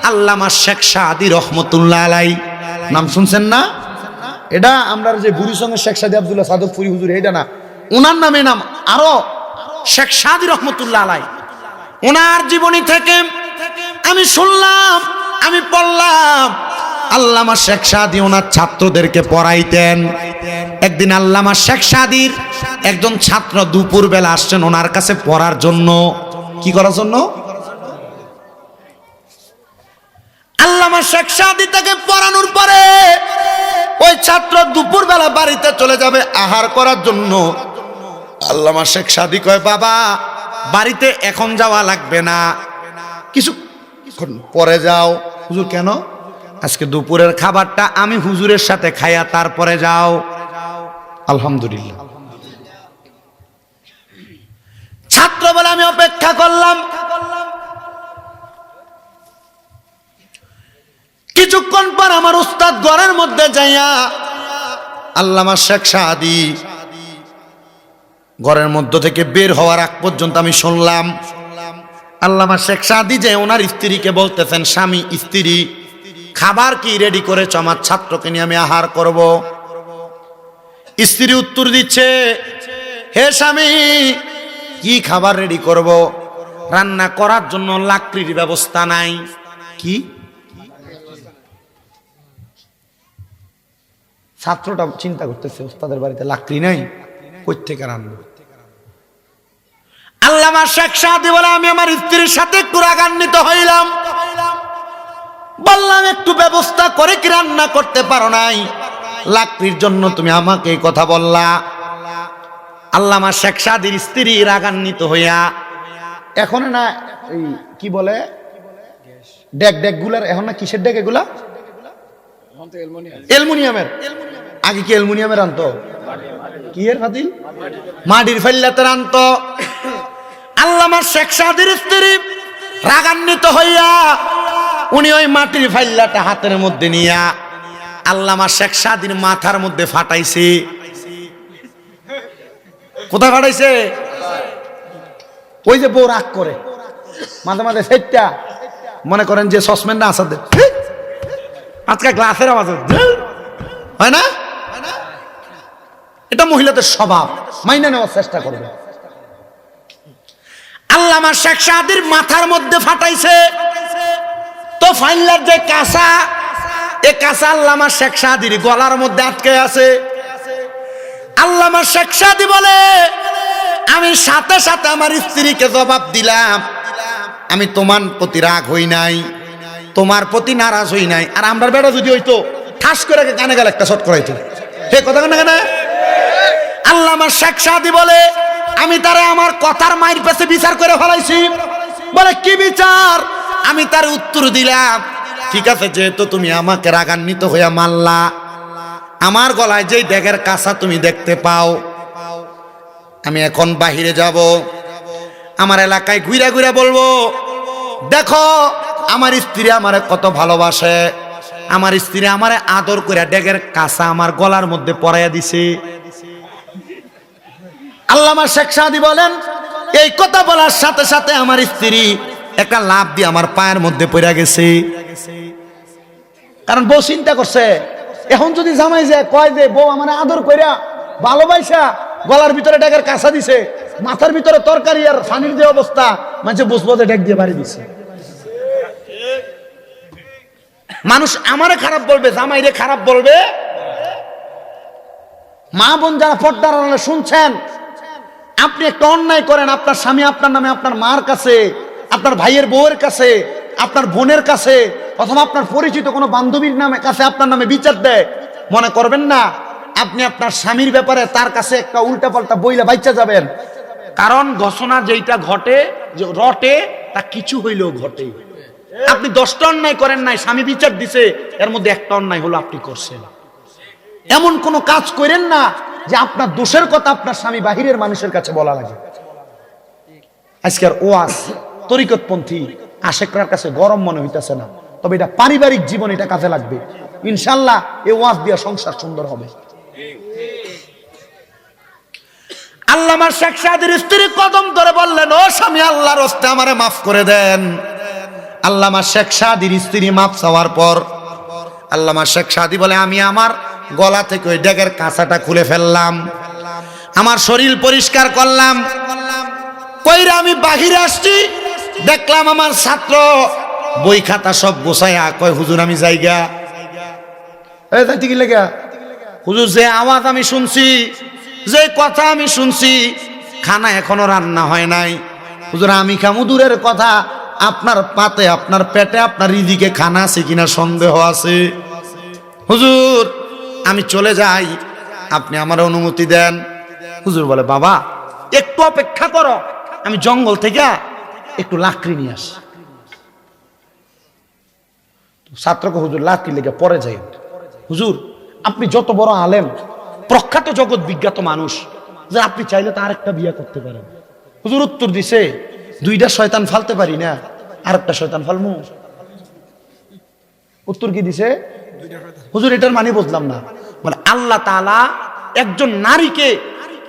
আল্লামা শেখ সাদি রহমতুল্লাহ আলাই, নাম শুনছেন না? এটা আমরা যে বুড়ির সঙ্গে শেখ সাদি আব্দুল্লাহ সাদকপুরি হুজুর, এটা না, ওনার নামে নাম আরো শেখ সাদি রহমতুল্লাহ আলাই। ওনার জীবনী থেকে আমি শুনলাম, আমি পড়লাম, আল্লামা শেখ সাদি ওনার ছাত্রদেরকে পড়াইতেন। একদিন আল্লামা শেখ সাদির একজন ছাত্র দুপুর বেলা আসছেন ওনার কাছে পড়ার জন্য। কি করার জন্য? আল্লামা শেখ সাদি তাকে পড়ানোর পরে ওই ছাত্র দুপুর বেলা বাড়িতে চলে যাবে আহার করার জন্য। আল্লামা শেখ সাদি কয়, বাবা বাড়িতে এখন যাওয়া লাগবে না, কিছু পরে যাও। হুজুর কেন? আজকে দুপুরের খাবারটা আমি হুজুরের সাথে খাইয়া তারপরে যাও। আলহামদুলিল্লাহ। ছাত্র বলে আমি অপেক্ষা করলাম। কিছুক্ষণ পর আমার উস্তাদ ঘরের মধ্যে যাইয়া আল্লামা শেখ সাদি ঘরের মধ্য থেকে বের হওয়ার আগ পর্যন্ত আমি শুনলাম আল্লামা শেখ সাদি যে ওনার স্ত্রীকে বলতেছেন, স্বামী স্ত্রী খাবার কি রেডি করেছ? আমার ছাত্রকে নিয়ে আমি আহার করব। স্ত্রী উত্তর দিচ্ছে, হে স্বামী, কি খাবার রেডি করব? রান্না করার জন্য লাকড়ির ব্যবস্থা নাই। কি? ছাত্রটা চিন্তা করতেছে, ওস্তাদের বাড়িতে লাকড়ি নাই, কই থেকে রান্না? আল্লামা শেখ সাদি বলে, আমি আমার স্ত্রীর সাথে একটু রাগান্বিত হইলাম, বললাম একটু ব্যবস্থা করে কি রান্না করতে পারো নাই? লাকড়ির জন্য তুমি আমাকে এই কথা বললা। আল্লামা শেখ সাদির স্ত্রী রাগান্বিত হইয়া, এখন না এই কি বলে ডেক ডেক গুলার, এখন না কিসের ডেক এগুলা? অ্যালুমিনিয়ামের। আগে কি অ্যালুমিনিয়ামের আনতো? কি এর ফাতিল? মাটির ফাইল্লাতে আনতো। আল্লামা শেখ সাদির স্ত্রী রাগান্বিত হইয়া উনি ওই মাটির ফাইল্লাটা হাতের মধ্যে নিয়া আল্লামা শেখ সাদির মাথার মধ্যে ফাটাইছে। কোথায় ফাটাইছে? ওই যে বউ রাগ করে মাঝে মাঝে সেটটা মনে করেন যে সসম্যানটা আসাদের আজকে গ্লাসের আওয়াজ হয় না, এটা মহিলাদের স্বভাব, মাইনে নেওয়ার চেষ্টা করবে। আল্লামা শেখ সাদির মাথার মধ্যে ফাটাইছে তো ফাইল্লার যে কাঁচা, এ কাঁচা আল্লামা শেখ সাদির গলার মধ্যে আটকে আছে। আল্লামা শেখ সাদি বলে, আমি সাথে সাথে আমার স্ত্রীকে জবাব দিলাম, আমি তোমার প্রতি রাগ হই নাই, তোমার প্রতি নারাজ হই নাই। আর আমরা বেড়া যদি হইতো ঠাস করে কানে গেলে একটা শট করাইতো। হে কথা কেন কেন? আল্লামা শেখ সাদি বলে, আমি তারে আমার কথার মায়ের পেছে বিচার করে ফেলাইছি। বলে কি বিচার? আমি তার উত্তর দিলাম, ঠিক আছে, যেহেতু তুমি আমাকে রাগান্বিত হইয়া মারলা, আমার গলায় যেই ডেগের কাঁচা তুমি দেখতে পাও, আমি এখন বাহিরে যাব, আমার এলাকায় ঘুরে ঘুরে বলবো, দেখো আমার স্ত্রী আমারে কত ভালোবাসে, আমার স্ত্রী আমারে আদর করে ডেগের কাঁচা আমার গলার মধ্যে পরাইয়া দিছে। আল্লামা শেখ সাদি বলেন, এই কথা বলার সাথে সাথে আমার স্ত্রী একটা লাফ দিয়ে আমার পায়ের মধ্যে পড়ে গেছে। কারণ বউ চিন্তা করছে, এখন যদি জামাই যায় কয় যে বউ আমার আদর কইরা ভালোবাসা গলার ভিতরে ডেকের কাঁচা দিছে, মাথার ভিতরে তরকারি আর পানির যে অবস্থা, মানে বুঝবো যে ডেক দিয়ে বাড়ি দিছে। মানুষ আমারে খারাপ বলবে, জামাইরে খারাপ বলবে। মা বোন যারা পর্দার আড়ালে শুনছেন, আপনি একটা অন্যায় করেন, আপনার স্বামী আপনার নামে আপনার মার কাছে, আপনার ভাইয়ের বউয়ের কাছে, আপনার বোনের কাছে, অথবা আপনার পরিচিত কোনো বান্ধবীর নামে কাছে আপনার নামে বিচার দেয়, মনে করবেন না আপনি আপনার স্বামীর ব্যাপারে তার কাছে একটা উল্টা পাল্টা বইলা বাইচা যাবেন। কারণ ঘোষণা যেইটা ঘটে যে রটে তা কিছু হইলেও ঘটে। আপনি 10টা অন্যায় করেন নাই, স্বামী বিচার দিছে, এর মধ্যে একটা অন্যায় হলো আপনি করছেন। এমন কোনো কাজ করেন না যে আপনার দোষের কথা আপনার স্বামী বাহিরের মানুষের কাছে বলা লাগে। আজকের ওয়াজ তরিকতপন্থী আশেকরার কাছে গরম মনে হইতেছে না, তবে এটা পারিবারিক জীবন, এটা কাজে লাগবে ইনশাল্লাহ। এই ওয়াজ দিয়া সংসার সুন্দর হবে। আল্লামা শেখ সাদির স্ত্রী কদম ধরে বললেন, ও স্বামী, আল্লাহর রাস্তায় আমারে মাফ করে দেন, আল্লামা শেখ সাদির স্ত্রী মাপ চাওয়ার পর আল্লামা শেখ সাদি বলে, আমি আমার গলা থেকে ওই ডেকের কাঁচাটা খুলে ফেললাম, আমার শরীর পরিষ্কার করলাম, কইরা আমি বাহিরে আসছি, দেখলাম আমার ছাত্র বই খাতা সব গোছায়া কয়, হুজুর আমি যাইগা। যাইতে কি লেগা? হুজুর যে আওয়াজ আমি শুনছি, যে কথা আমি শুনছি, খানা এখনো রান্না হয় নাই। হুজুর আমি খামু দূরের কথা, আপনার পাতে আপনার পেটে আপনার রিজিকে খানা আছে কিনা সন্দেহ আছে। হুজুর আমি চলে যাই, আপনি আমার অনুমতি দেন। হুজুর বলে, বাবা একটু অপেক্ষা করো, আমি জঙ্গল থেকে একটু লাকড়ি নিয়ে আসি। ছাত্রকে, হুজুর লাকড়ি লেগে পরে যাই। হুজুর আপনি যত বড় আলেম, প্রখ্যাত জগৎ বিখ্যাত মানুষ, যে আপনি চাইলে তো আরেকটা বিয়ে করতে পারেন। হুজুর উত্তর দিছে, দুইটা শয়তান ফালতে পারি না, আরেকটা শয়তান ফালমু। উত্তর কি দিছে? হুজুর এটার মানে বুঝলাম না। মানে আল্লাহ তাআলা একজন নারীকে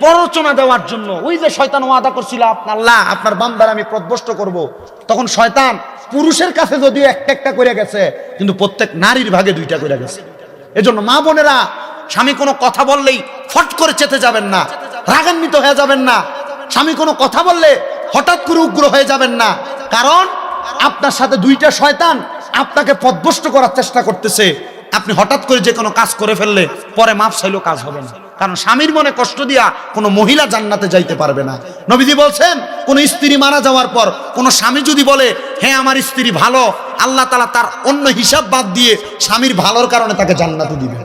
প্ররোচনা দেওয়ার জন্য, ওই যে শয়তান ওয়াদা করছিল আল্লাহ আপনার বান্দার আমি পথভ্রষ্ট করব, তখন শয়তান পুরুষের কাছে যদিও একটা একটা করে গেছে, কিন্তু প্রত্যেক নারীর ভাগে দুইটা করে গেছে। এজন্য মা বোনেরা, স্বামী কোনো কথা বললেই ফট করে চেতে যাবেন না, রাগান্বিত হয়ে যাবেন না। স্বামী কোনো কথা বললে হঠাৎ করে উগ্র হয়ে যাবেন না, কারণ আপনার সাথে দুইটা শয়তান আপনাকে পথভ্রষ্ট করার চেষ্টা করতেছে। আপনি হঠাৎ করে যে কোনো কাজ করে ফেললে পরে মাপ চাইলেও কাজ হবে না, কারণ স্বামীর মনে কষ্ট দিয়া কোনো মহিলা জান্নাতে যাইতে পারবে না। নবীজি বলছেন, কোন স্ত্রী মারা যাওয়ার পর কোন স্বামী যদি বলে হ্যাঁ আমার স্ত্রী ভালো, আল্লাহ তাআলা তার অন্য হিসাব বাদ দিয়ে স্বামীর ভালোর কারণে তাকে জান্নাতে দিবে।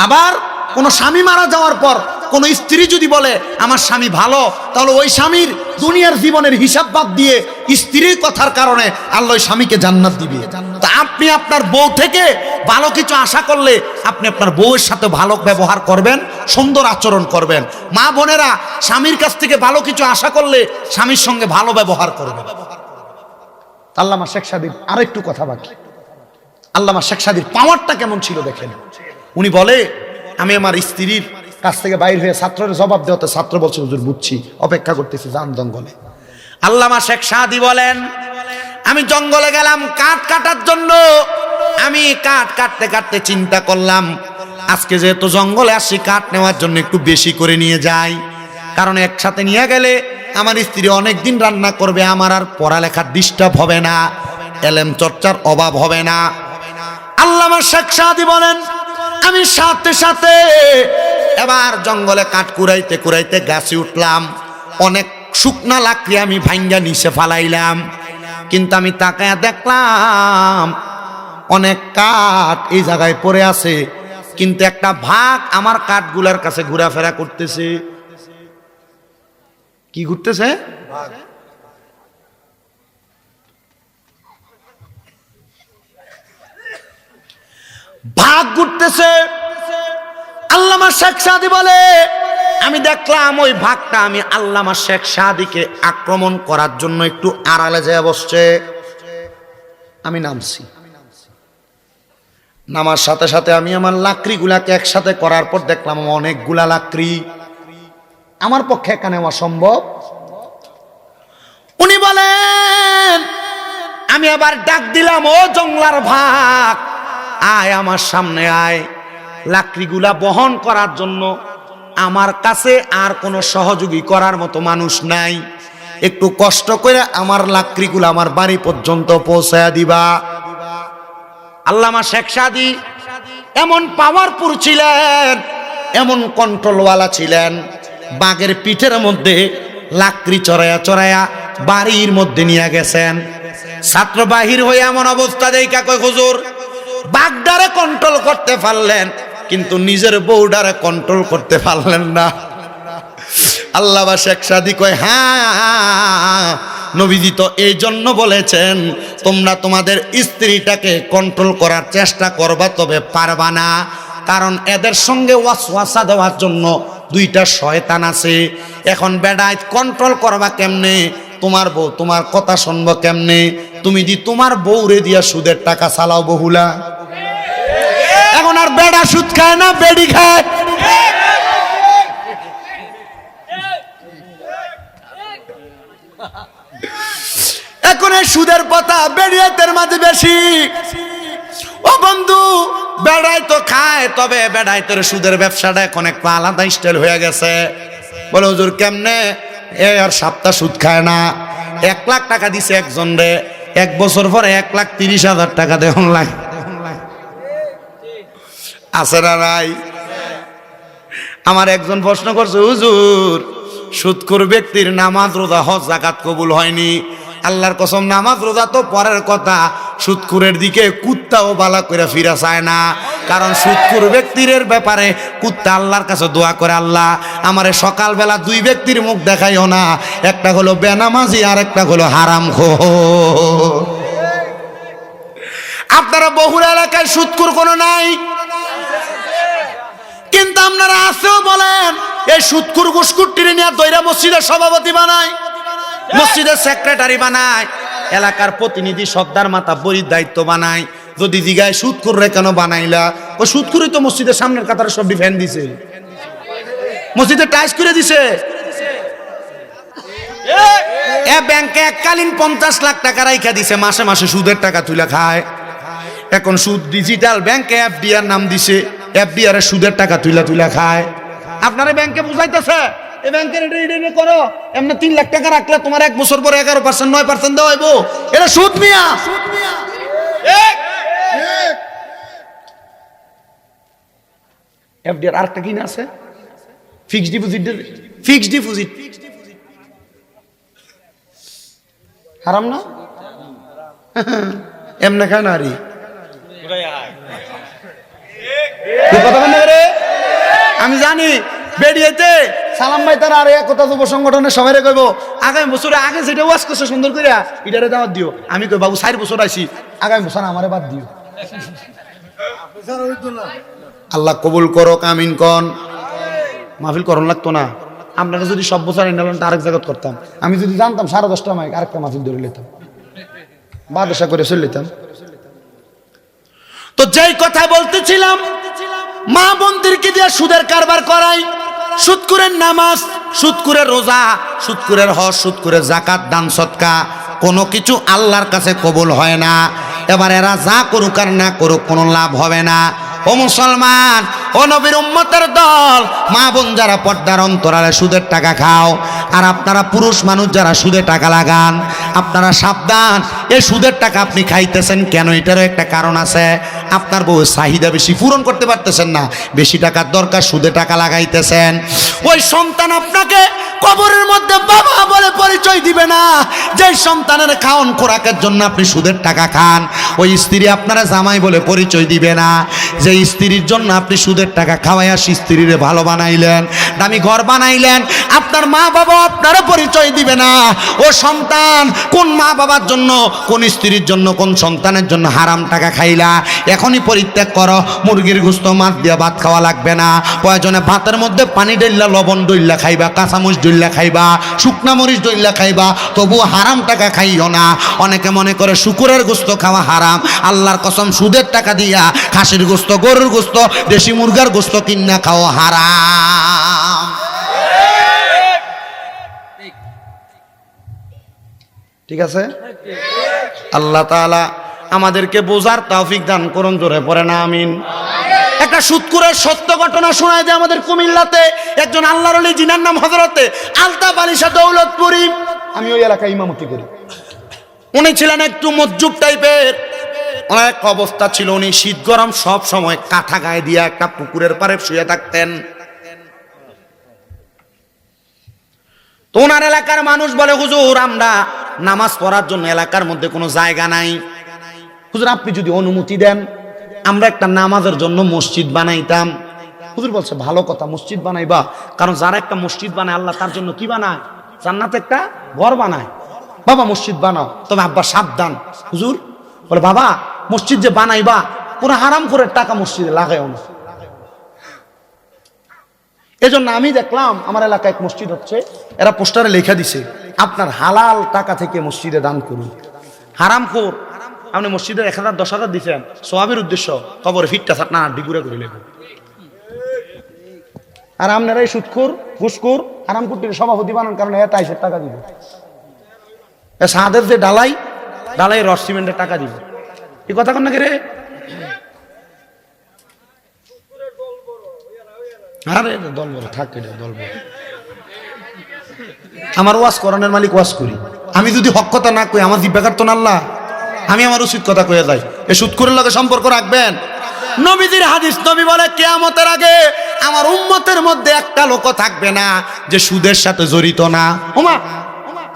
আবার কোন স্বামী মারা যাওয়ার পর কোন স্ত্রী যদি বলে আমার স্বামী ভালো, তাহলে ওই স্বামীর দুনিয়ার জীবনের হিসাব বাদ দিয়ে স্ত্রীর কথার কারণে আল্লাহ ওই স্বামীকে জান্নাত দিবে। তা আপনি আপনার বউ থেকে ভালো কিছু আশা করলে আপনি আপনার বউয়ের সাথে ভালো ব্যবহার করবেন, সুন্দর আচরণ করবেন। মা বোনেরা, স্বামীর কাছ থেকে ভালো কিছু আশা করলে স্বামীর সঙ্গে ভালো ব্যবহার করবেন। আল্লামা শেখ সাদির আরেকটু কথা বাকি। আল্লামা শেখ সাদির পাওয়ারটা কেমন ছিল দেখেন। উনি বলে, আমি আমার স্ত্রীর কাছ থেকে বাইর হয়ে ছাত্রের জবাব দেওয়াতে ছাত্র বলছে, হুজুর বুঝছি, অপেক্ষা করতেছি যান জঙ্গলে। আল্লামা শেখ সাদি বলেন, আমি জঙ্গলে গেলাম কাঠ কাটার জন্য। আমি কাঠ কাটতে কাটতে চিন্তা করলাম, আজকে যেহেতু জঙ্গলে আসি কাঠ নেওয়ার জন্য একটু বেশি করে নিয়ে যাই, কারণ একসাথে নিয়ে গেলে আমার স্ত্রী অনেকদিন রান্না করবে, আমার আর পড়ালেখার ডিস্টার্ব হবে না, এলেম চর্চার অভাব হবে না। আল্লামা শেখ সাদি বলেন, আমি সাথে সাথে এবার জঙ্গলে কাঠ কুড়াইতে কুড়াইতে গাছে উঠলাম। অনেক শুকনা লাকড়ি আমি ভাঙ্গা নিচে ফালাইলাম, কিন্তু আমি তাকায়া দেখলাম অনেক কাঠ এই জায়গায় পড়ে আছে, কিন্তু একটা ভাগ আমার কাঠগুলার কাছে ঘোরাফেরা করতেছে। কি ঘুরতেছে? ভাগ ঘুরতেছে। আল্লামা শেখ সাদি বলে, আমি দেখলাম ওই ভাগটা আমি আল্লামা শেখ সাদিকে আক্রমণ করার জন্য একটু আড়ালে যেয়ে বসছে। আমি নামছি, নামার সাথে সাথে আমি আমার লাকড়িগুলাকে একসাথে করার পর দেখলাম অনেকগুলা লাকড়ি, আমার পক্ষে একা নেওয়া সম্ভব। উনি বলেন, আমি আবার ডাক দিলাম, ও জংলার ভাগ, আয় আমার সামনে আয়। লাকড়িগুলা বহন করার জন্য আমার কাছে আর কোনো সহযোগী করার মতো মানুষ নাই, একটু কষ্ট করে আমার লাকড়িগুলো আমার বাড়ি পর্যন্ত পৌঁছায়া দিবা। আল্লামা শেখ সাদি এমন পাওয়ারফুল ছিলেন, এমন কন্ট্রোলওয়ালা ছিলেন, বাঘের পিঠের মধ্যে লাকড়ি চড়াইয়া চড়াইয়া বাড়ির মধ্যে নিয়ে গেছেন। ছাত্র বাহির হয়ে এমন অবস্থা দেখা কয়, হুজুর বাঘডারে কন্ট্রোল করতে পারলেন, কিন্তু নিজের বউডারে কন্ট্রোল করতে পারলেন না। আল্লামা শেখ সাদি কয়, হ্যাঁ নবীজি তো এই জন্য বলেছেন তোমরা তোমাদের স্ত্রীটাকে কন্ট্রোল করার চেষ্টা করবা, তবে পারবা না, কারণ এদের সঙ্গে ওয়াসওয়াসা দেওয়ার জন্য দুইটা শয়তান আছে। এখন বেড়ায় কন্ট্রোল করবা কেমনে? তোমার বউ তোমার কথা শুনবো কেমনে? তুমি দি তোমার বউরে দিয়া সুদের টাকা চালাও বহুলা। এখন আর বেড়া সুদ খায় না, বেড়ি খায়। এখন কারণে সুদের পাতা বেড়িয়াতের মাঝে বেশি। ও বন্ধু, বেড়াই তো খায়, তবে বেড়াই তোর সুদের ব্যবসাটা এখন একটু আলাদা স্টাইল হয়ে গেছে। বলে হুজুর কেমনে? আর সপ্তাহ সুদ খায় না। 1 লাখ টাকা দিছে একজন রে, 1 বছর পরে 1,30,000 টাকা দেওয়ান লাগে। আছে না নাই? আমার একজন প্রশ্ন করছে, হুজুর সুদখোর ব্যক্তির নামাজ রোজা হজ যাকাত কবুল হয়নি। আল্লাহর কসম, নামাজ রোজা তো পরের কথা, সুদখোরের দিকে কুত্তাও বালা করে ফিরা চায় না। কারণ সুদখোর ব্যক্তির ব্যাপারে কুত্তা আল্লাহর কাছে দোয়া করে, আল্লাহ আমারে সকালবেলা 2 ব্যক্তির মুখ দেখাইও না, একটা হলো বেনামাজি আর একটা হলো হারামখোর। আপনারা বহুল এলাকায় সুদখোর কোনো নাই, কিন্তু আপনারা আছেও বলেন। এই সুদখোর ঘুষখুরটিরে নিয়ে দইরা মসজিদের সভাপতি বানায়, মসজিদের সেক্রেটারি বানায়, এলাকার প্রতিনিধি সর্দার মাতা বড়ির দায়িত্ব বানায়। যদি জিগায় সুদখোররে কেন বানাইলা? ও সুদখোরই তো মসজিদের সামনের কাতারে সব ফ্যান দিছে, মসজিদে টাইস করে দিছে। ব্যাংকে এককালীন 50 লাখ টাকা রাইখা দিছে, মাসে মাসে সুদের টাকা তুলে খায়। এখন সুদ ডিজিটাল ব্যাংকে এফডিআর নাম দিছে, এফডিআর এর সুদের টাকা তুলে খায়। আপনারা ব্যাংকে বুঝাইতেছে এই ব্যাংকের এটা করো, এমনি 3 লাখ টাকা রাখলে তোমার 1 বছর পরে 11% 9% দেওয়া হইব। এটা সুদ মিয়া। এফডিআর আরেকটা কি না আছে, ফিক্সড ডিপোজিট। হারাম না? এমনি খায় না রে, আমি জানি বেরিয়েতে সালাম ভাই তারা আর একতা যুব সংগঠনের সবাই কইব আগামী বছরে আগে যেটা ওয়াজ করছে সুন্দর করে এটারে দাওয়াত দিও। আমি কই বাবু 4 বছর আইছি, আগামী বছর আমারে বাদ দিও। আল্লাহ কবুল করো, আমিন কন। মাহফিল করন লাগতো না, আপনারা যদি সব বছর এনালনটা আরেক জায়গা করতাম। আমি যদি জানতাম 10:30 মাইক আরেকটা মাহফিল ধরে নিতাম, বাদশা করে চলে নিতাম। তো যেই কথা বলতেছিলাম, মা বোনদেরকে দিয়ে সুদের কারবার করাই, সুদখোরের নামাজ, সুদখোরের রোজা, সুদখোরের হজ, সুদখোরের যাকাত, দান সদকা, কোনো কিছু আল্লাহর কাছে কবুল হয় না। এবার এরা যা করুক আর না করুক কোনো লাভ হবে না। ও মুসলমান, ও নবীর উম্মতের দল, মা বোন যারা পর্দার অন্তরালে সুদের টাকা খাও, আর আপনারা পুরুষ মানুষ যারা সুদে টাকা লাগান, আপনারা সাবধান। এই সুদের টাকা আপনি খাইতেছেন কেন? এটারও একটা কারণ আছে। আপনার বউ চাহিদা বেশি পূরণ করতে পারতেছেন না, বেশি টাকার দরকার, সুদে টাকা লাগাইতেছেন। ওই সন্তান আপনাকে কবরের মধ্যে বাবা বলে পরিচয় দিবে না। যেই সন্তানের খাওন খোরাকের জন্য আপনি সুদের টাকা খান, ওই স্ত্রী আপনারা জামাই বলে পরিচয় দিবে না। যে স্ত্রীর জন্য আপনি সুদের টাকা খাওয়াইয়া স্ত্রীরে ভালো বানাইলেন, দামি ঘর বানাইলেন, আপনার মা বাবা আপনারও পরিচয় দিবে না। ও সন্তান, কোন মা বাবার জন্য, কোন স্ত্রীর জন্য, কোন সন্তানের জন্য হারাম টাকা খাইলা? এখনই পরিত্যাগ করো। মুরগির গোশত মাছ দিয়া ভাত খাওয়া লাগবে না। প্রয়োজনে ভাতের মধ্যে পানি ডইল্লা, লবণ ডইল্লা খাইবা, কাঁচামরিচ ডইল্লা খাইবা, শুকনা মরিচ ডইল্লা খাইবা, তবুও হারাম টাকা খাইও না। অনেকে মনে করে শুকুরের গোশত খাওয়া হারাম। আল্লাহর কসম, সুদের টাকা দিয়া খাসির গোশত, গরুর গোশত, দেশি মুরগার গোশত কিনা খাওয়া হারাম। ঠিক আছে? আল্লাহ তাআলা আমাদেরকে বোঝার তৌফিক দান করুন, জোরে পড়ে না আমিন। একটা সুদখোরের সত্য ঘটনা শোনায় যে আমাদের কুমিল্লাতে একজন আল্লাহর ওলি, জিনার নাম হযরতে আলতাফ আলী শাহ দৌলতপুরি। আমি ওই এলাকায় ইমামতি করি। উনি ছিলেন একটু মজ্জুব টাইপের, অনেক অবস্থা ছিল। উনি শীত গরম সব সময় কাঁথা গায়ে দিয়া একটা পুকুরের পাড়ে শুয়ে থাকতেন। তো ওনার এলাকার মানুষ বলে, হুজুর আমরা নামাজ পড়ার জন্য এলাকার মধ্যে কোনো জায়গা নাই, হুজুর আপনি যদি অনুমতি দেন আমরা একটা নামাজের জন্য মসজিদ বানাইতাম। হুজুর বলছে, ভালো কথা, মসজিদ বানাইবা। কারণ যারা একটা মসজিদ বানায় আল্লাহ তার জন্য কি বানায়? জান্নাতে একটা ঘর বানায়। বাবা মসজিদ বানাও, তবে আব্বা সাবধান। হুজুর বলে, বাবা মসজিদ যে বানাইবা পুরো হারাম করে টাকা মসজিদে লাগাইও না। এজন্য আমি দেখলাম আমার এলাকায় এক মসজিদ হচ্ছে, এরা পোস্টারে লেখা দিছে আপনার হালাল টাকা থেকে মসজিদে দান করুন। হারামখোর, আপনি মসজিদে 1000 10,000 দিচ্ছেন সওয়াবের উদ্দেশ্য, কবরে ফিটটা থাক না ডিগুরা করে লেখো। আর আপনারা এই সুদখোর, ঘুষখোর, হারামখোরটির সভাপতি বানান, কারণ এটা 28 টাকা দিবে। সাদের যে ডালাই ডালাই রড সিমেন্টের টাকা দিব। এই কথা কোন নাকি রে? আরে দল বড় থাক, দল বড়। আমার ওয়াজ করানোর মালিক ওয়াজ করি, আমি যদি হক কথা না কই আমার জিব্বা কাটতো না আল্লাহ। আমি আমার উচিত কথা কয়ে যাই। এ সুদখোরের লগে সম্পর্ক রাখবেন? নবীজির হাদিস, নবী বলে কিয়ামতের আগে আমার উম্মতের মধ্যে একটা লোক থাকবে না যে সুদের সাথে জড়িত না। ওমা,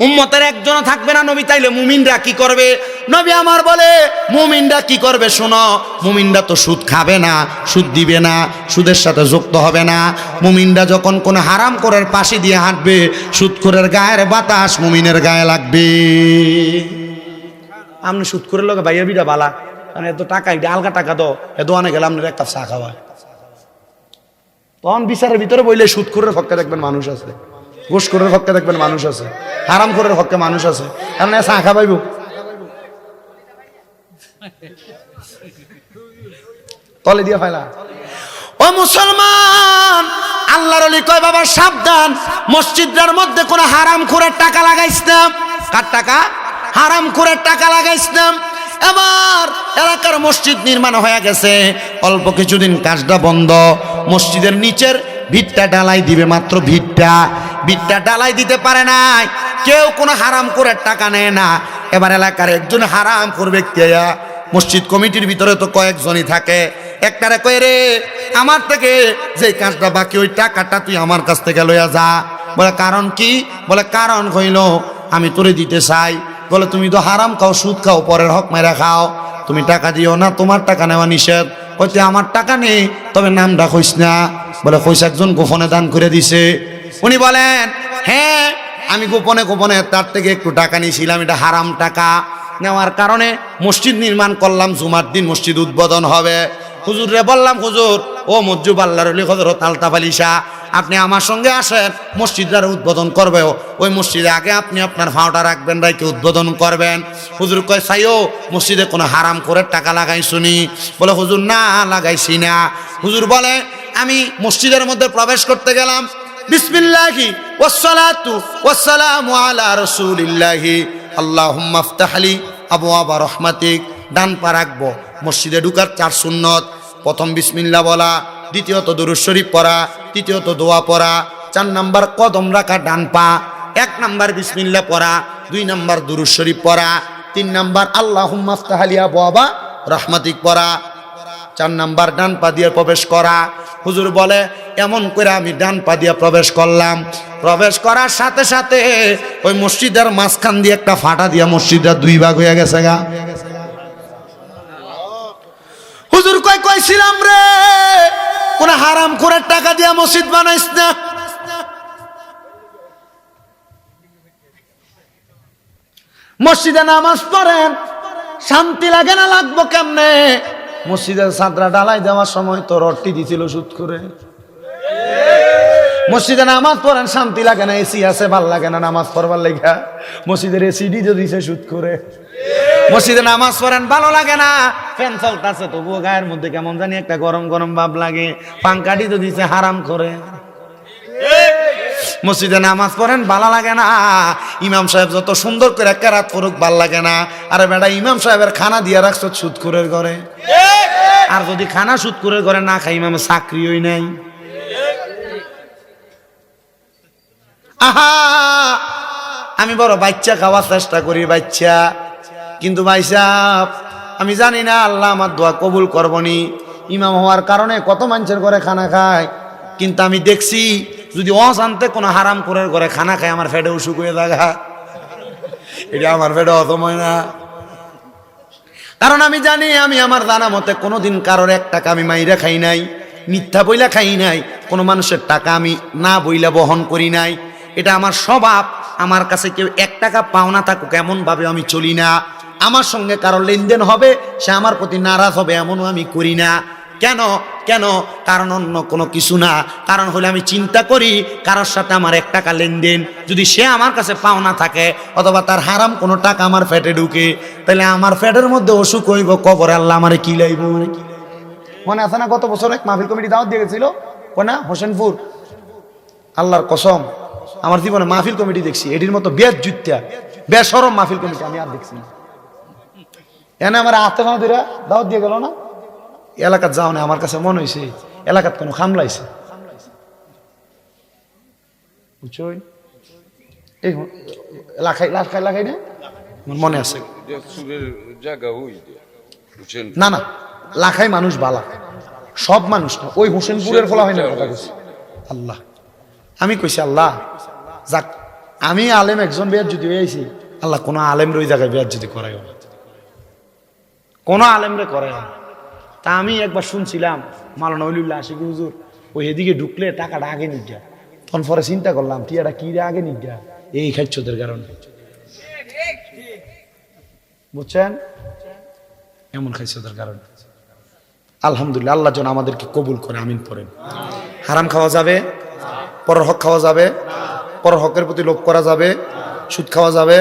উম্মতের একজনও থাকবে না। নবী তাইলে মুমিনরা কি করবে? নবী আমার বলে মুমিনরা কি করবে শোনো। মুমিনরা তো সুদ খাবে না, সুদ দিবে না, সুদের সাথে যুক্ত হবে না। মুমিনরা যখন কোন হারাম করার পাশে দিয়ে হাঁটবে, সুদখোরের গায়ের বাতাস মুমিনের গায়ে লাগবে। আপনি সুদখোরের লগে ভাইয়ের বিটা বালা, কারণ এত টাকা এটা আলগা টাকা দাও, এ দোয়ানে গেলে আপনার এক কাপ চা খাওয়ায়। তখন বিচারের ভিতরে বইলে সুদখোরের পক্ষে দেখবেন মানুষ আছে, ঘুষখোরের পক্ষে দেখবেন মানুষ আছে, হারামখোরের পক্ষে মানুষ আছে। কারণ চা খাওয়াইব। তলে দিয়ে ফাইলা। ও মুসলমান, আল্লাহর ওলি কয় বাবা সাবধান, মসজিদের মধ্যে কোনো হারামখোরের টাকা লাগাইস না। কার টাকা? হারামখোরের টাকা লাগাইস না। এবার এলাকার মসজিদ নির্মাণ হয়ে গেছে, অল্প কিছুদিন কাজটা বন্ধ। মসজিদের নিচের ভিতটা ঢালাই দিবে, মাত্র ভিতটা ঢালাই দিতে পারে নাই। কেউ কোনো হারামখোরের টাকা নেয় না। এবার এলাকার একজন হারামখোর ব্যক্তি মসজিদ কমিটির ভিতরে তো কয়েকজনই থাকে, একটারে কয় রে আমার থেকে যে কাজটা বাকি ওই টাকাটা তুই আমার কাছ থেকে লইয়া যা। বলে কারণ কি? বলে কারণ হইল আমি তোরে দিতে চাই। বলে তুমি তো হারাম খাও, সুদ খাও, পরের হক মেরা খাও, তুমি টাকা দিও না, তোমার টাকা নেওয়া নিষেধ। হয়তো আমার টাকা নেই, তবে নামটা কইস না। বলে কইস একজন গোপনে দান করে দিছে। উনি বলেন হ্যাঁ আমি গোপনে গোপনে তার থেকে একটু টাকা নিয়েছিলাম, এটা হারাম টাকা। নেওয়ার কারণে মসজিদ নির্মাণ করলাম, জুমার দিন মসজিদ উদ্বোধন হবে। হুজুর রে বললাম, হুজুর ও মজ্জুব আল্লাহর ওলি হযরত আলতাফ আলী শাহ, আপনি আমার সঙ্গে আসেন, মসজিদটার উদ্বোধন করবে। ওই মসজিদে আগে আপনি আপনার ভাওটা রাখবেন, রাইকে উদ্বোধন করবেন। হুজুর কয় চাইও মসজিদে কোনো হারাম করে টাকা লাগাইছুনি? বলে হুজুর না লাগাইছি না। হুজুর বলে আমি মসজিদের মধ্যে প্রবেশ করতে গেলাম, বিসমিল্লাহি ওয়াসসালাতু ওয়াসসালামু আলা রাসূলিল্লাহি আল্লাহুম্মা ইফতাহলি আবওয়াবা রাহমাতিক। ডান পা রাখবো। মসজিদে ঢুকার 4 সুন্নত, প্রথম বিসমিল্লাহ বলা, দ্বিতীয়ত দুরূদ শরীফ পড়া, তৃতীয়ত দোয়া পড়া, 4 নাম্বার কদম রাখা ডান পা, 1 নাম্বার বিসমিল্লাহ পড়া, 2 নাম্বার দুরূদ শরীফ পড়া, 3 নাম্বার আল্লাহুম্মা ইফতাহলি আবওয়াবা রাহমাতিক পড়া, 4 নাম্বার ডান পা দিয়ে প্রবেশ করা। হুজুর বলে এমন করে আমি ডান পা দিয়ে প্রবেশ করলাম। প্রবেশ করার সাথে সাথে ওই মসজিদের মাঝখান দিয়ে একটা ফাটা দিয়া মসজিদটা 2 ভাগ হয়ে গেছে গা। হুজুর কইছিলাম রে কোন হারাম করে টাকা দিয়া মসজিদ বানাইস না। মসজিদে নামাজ পড়েন, শান্তি লাগে না? লাগবো কেমনে? মসজিদের ছাদরা ঢালাই দেওয়ার সময় তো রডটি দিছিল সুদ করে। মসজিদে নামাজ পড়েন, শান্তি লাগে না? এসি আছে, ভাল লাগে না নামাজ পড়বার লেগা? মসজিদের এসি দিছে সুদ করে। মসজিদে নামাজ পড়েন, ভালো লাগে না? ফ্যান চলতেছে তবুও গায়ের মধ্যে কেমন জানি একটা গরম গরম ভাব লাগে। পাঙ্কাটি তো দিছে হারাম করে। মসজিদে নামাজ পড়েন, ভালো লাগে না? ইমাম সাহেব যত সুন্দর করে কেরাত পড়ুক, ভাল লাগে না? আরে বেটা, ইমাম সাহেবের খানা দিয়া রাখছো সুদখোরের ঘরে। আর যদি খানা সুদখোরের ঘরে না খাই, ইমামের চাকরিই নাই। আহা, আমি বড় বাচ্চা খাওয়ার চেষ্টা করি, বাচ্চা। কিন্তু ভাই সাহেব, আমি জানি না আল্লাহ আমার দোয়া কবুল করবনি। ইমাম হওয়ার কারণে কত মানুষের ঘরে খানা খায়, কিন্তু আমি দেখছি যদি অজান্তে কোনো হারাম করে ঘরে খানা খায়, আমার ফেটে অসুখ হয়ে থাকা, এটা আমার ফেটে অসময় না। কারণ আমি জানি আমি আমার জানা মতে কোনোদিন কারোর 1 টাকা আমি মাইরা খাই নাই, মিথ্যা বইলা খাই নাই, কোনো মানুষের টাকা আমি না বইলা বহন করি নাই। এটা আমার স্বভাব। আমার কাছে কেউ 1 টাকা পাওনা থাকুক এমন ভাবে আমি চলি না। আমার সঙ্গে কারো লেনদেন হবে, সে আমার প্রতি নারাজ হবে এমনও আমি করি না। কেন? কারণ অন্য কোনো কিছু না। কারণ হলে আমি চিন্তা করি কারোর সাথে আমার 1 টাকা লেনদেন যদি সে আমার কাছে পাওনা থাকে, অথবা তার হারাম কোনো টাকা আমার পেটে ঢুকে, তাহলে আমার পেটের মধ্যে অসুখ হইব, কবরে আল্লাহ আমারে কি লাইব। মনে আছে না গত বছর এক মাহফিল কমিটি দাওয়াত দিয়ে গেছিল কোনা হোসেনপুর? আল্লাহর কসম আমার জীবনে মাহফিল কমিটি দেখছি এটির মতো বেশরম মাহফিল কমিটি আমি আর দেখছি না। এনে আমার হাতে মা দিরা দাওয়াত দিয়ে গেল না, এলাকাত যাও না, আমার কাছে মনে হয়েছে এলাকাত কোনো খামলাইছে, বুঝছো? এই লাখাই না, মনে আছে না না, লাখাই মানুষ বালা, সব মানুষ না, ওই হোসেনপুরের ফলা হয় না কথা কইছি। আল্লাহ, আমি কইছি আল্লাহ যাক, আমি আলেম একজন বিয়ার যদি হয়েছি, আল্লাহ কোনো আলেম ওই জায়গায় বিয়ার যদি করাই না, কোনো আলেম রে করাই না। তা আমি একবার শুনছিলাম মাওলানা ওলিউল্লাহ আশিকি হুজুর ওই এদিকে ঢুকলে টাকাটা আগে নিক যা, তখন পরে চিন্তা করলাম টিয়াটা কি রে আগে নিক যা, এই খাচ্ছদের কারণে, বুঝছেন, এমন খাইছদের কারণে। আলহামদুলিল্লাহ, আল্লাহ যেন আমাদেরকে কবুল করে, আমিন পড়েন। হারাম খাওয়া যাবে, পরের হক খাওয়া যাবে, পরের হকের প্রতি লোভ করা যাবে, সুদ খাওয়া যাবে,